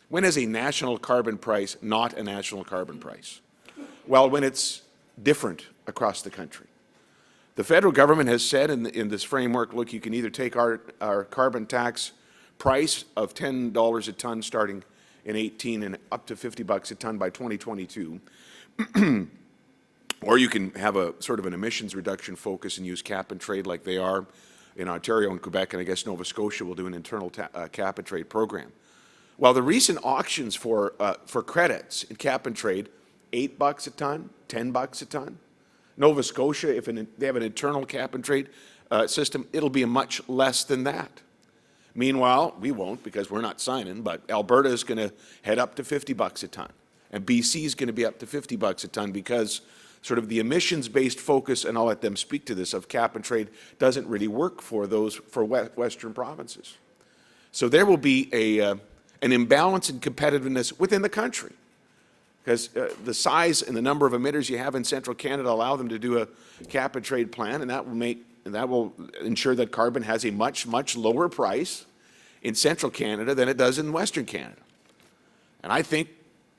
When is a national carbon price not a national carbon price? Well, when it's different across the country. The federal government has said in this framework, look, you can either take our carbon tax price of $10 a ton starting in 18 and up to $50 a ton by 2022, or you can have a sort of an emissions reduction focus and use cap and trade like they are in Ontario and Quebec, and I guess Nova Scotia will do an internal cap and trade program. Well, the recent auctions for credits in cap and trade, $8 a ton, $10 a ton. Nova Scotia, if they have an internal cap and trade system, it'll be much less than that. Meanwhile, we won't because we're not signing, but Alberta is going to head up to $50 a ton. And BC is going to be up to $50 a ton because sort of the emissions-based focus, and I'll let them speak to this, of cap and trade doesn't really work for Western provinces. So there will be an imbalance in competitiveness within the country because the size and the number of emitters you have in central Canada allow them to do a cap and trade plan, and that will ensure that carbon has a much, much lower price in central Canada than it does in Western Canada. And I think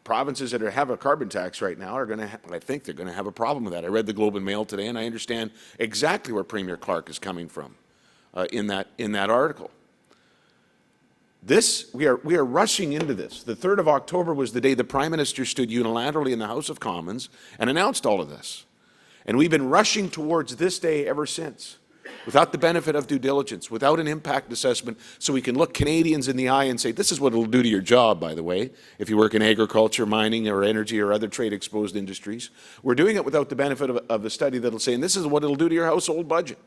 provinces that have a carbon tax right now are going to, I think they're going to have a problem with that. I read the Globe and Mail today, and I understand exactly where Premier Clark is coming from in that article. We are rushing into this. The 3rd of October was the day the Prime Minister stood unilaterally in the House of Commons and announced all of this. And we've been rushing towards this day ever since, without the benefit of due diligence, without an impact assessment, so we can look Canadians in the eye and say, this is what it'll do to your job, by the way, if you work in agriculture, mining, or energy, or other trade-exposed industries. We're doing it without the benefit of a study that'll say, and this is what it'll do to your household budget.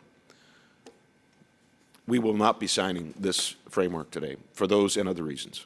We will not be signing this framework today for those and other reasons.